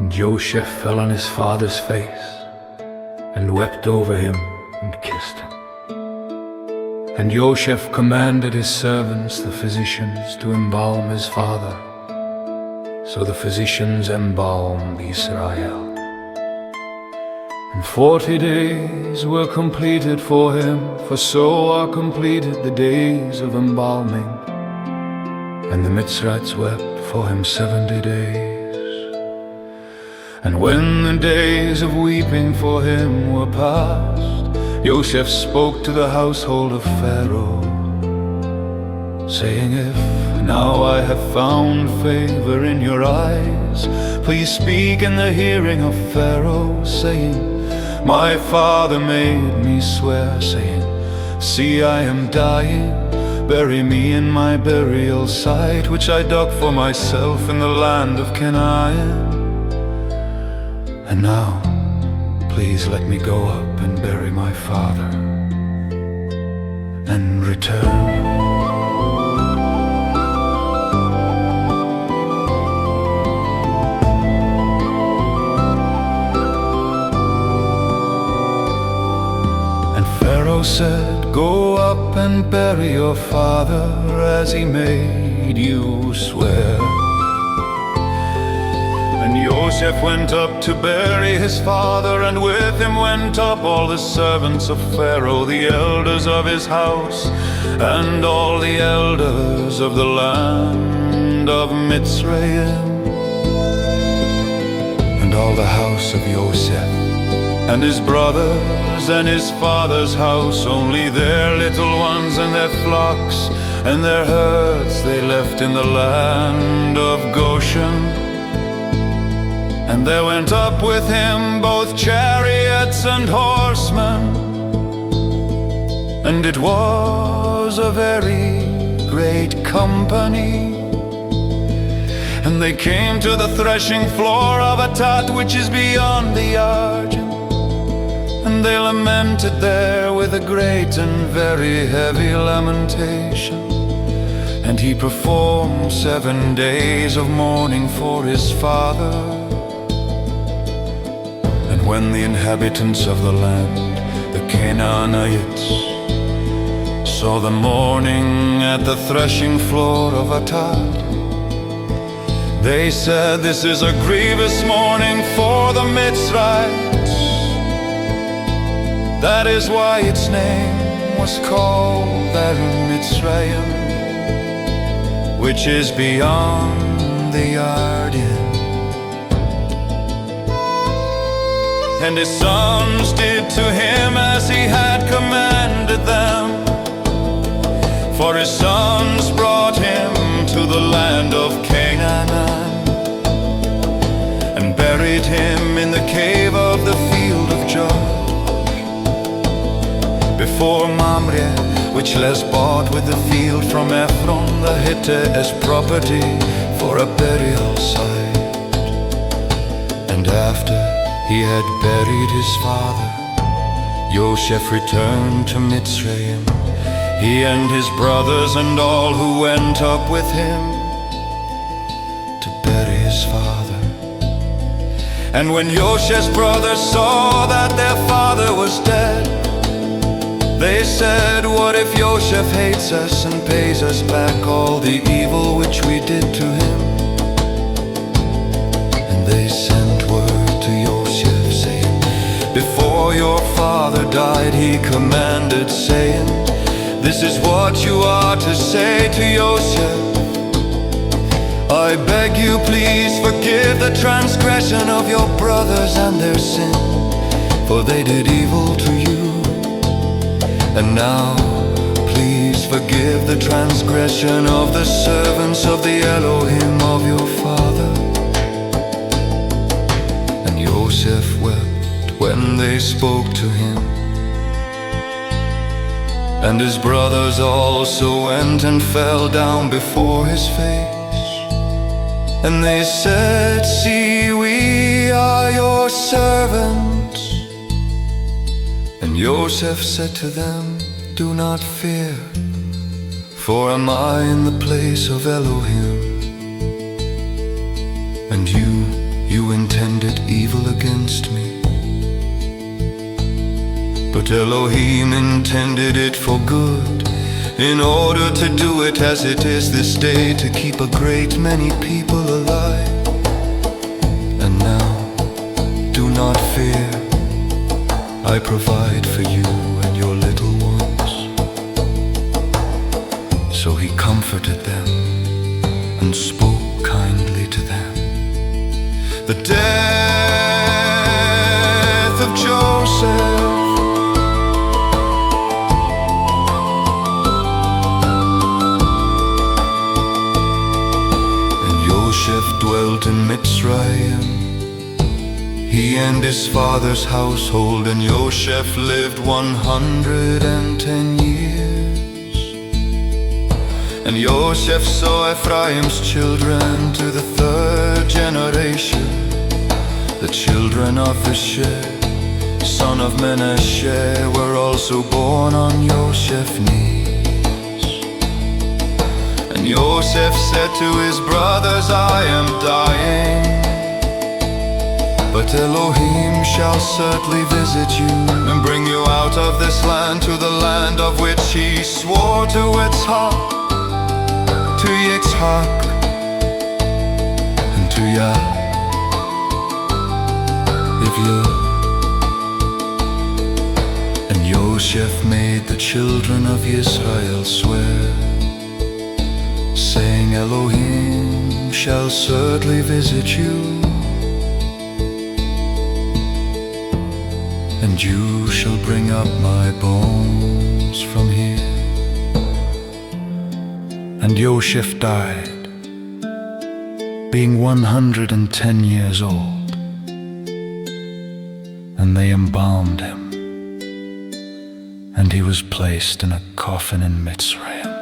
Joseph fell on his father's face and wept over him and kissed him. And Joseph commanded his servants, the physicians, to embalm his father. So the physicians embalmed Israel. And 40 days were completed for him, for so are completed the days of embalming. And the Mitzrites wept for him 70 days. And when the days of weeping for him were past, Joseph spoke to the household of Pharaoh, saying, If now I have found favor in your eyes, please speak in the hearing of Pharaoh, saying, My father made me swear, saying, See, I am dying, bury me in my burial site, which I dug for myself in the land of Canaan. And now, please let me go up and bury my father and return. And Pharaoh said, Go up and bury your father as he made you swear. And Joseph went up to bury his father, and with him went up all the servants of Pharaoh, the elders of his house, and all the elders of the land of Mitzrayim. And all the house of Joseph, and his brothers, and his father's house, only their little ones and their flocks, and their herds they left in the land of Goshen. And there went up with him both chariots and horsemen, and it was a very great company. And they came to the threshing floor of Atad, which is beyond the Argent, and they lamented there with a great and very heavy lamentation. And he performed 7 days of mourning for his father. When the inhabitants of the land, the Canaanites, saw the mourning at the threshing floor of Atad, they said, This is a grievous mourning for the Mitzrites. That is why its name was called Mitzrayim, which is beyond the Yarden. And his sons did to him as he had commanded them, for his sons brought him to the land of Canaan, and buried him in the cave of the field of Josh, before Mamre, which Les bought with the field from Ephron the Hittite as property for a burial site. And after he had buried his father, Joseph returned to Mitzrayim, he and his brothers and all who went up with him to bury his father. And when Joseph's brothers saw that their father was dead, they said, What if Joseph hates us and pays us back all the evil which we did to him? And they sent word to Joseph, saying, Before your father died, he commanded, saying, This is what you are to say to Joseph. I beg you, please forgive the transgression of your brothers and their sin, for they did evil to you. And now, please forgive the transgression of the servants of the Elohim of your father. And Joseph wept when they spoke to him. And his brothers also went and fell down before his face. And they said, See, we are your servants. And Joseph said to them, Do not fear, for am I in the place of Elohim? And you you intended evil against me, but Elohim intended it for good, in order to do it as it is this day, to keep a great many people alive. And now, do not fear, I provide for you and your little ones. So he comforted them and spoke kindly to them. The death of Joseph, Joseph dwelt in Mitzrayim, he and his father's household, and Joseph lived 110 years. And Joseph saw Ephraim's children to the third generation. The children of Asher, son of Menashe, were also born on Joseph's knees. And Joseph said to his brothers, I am dying, but Elohim shall certainly visit you and bring you out of this land to the land of which he swore to Yitzhak, to Yitzhak, and to Yaakov. And Joseph made the children of Israel swear, saying, Elohim shall certainly visit you, and you shall bring up my bones from here. And Joseph died, being 110 years old, and they embalmed him, and he was placed in a coffin in Mitzrayim.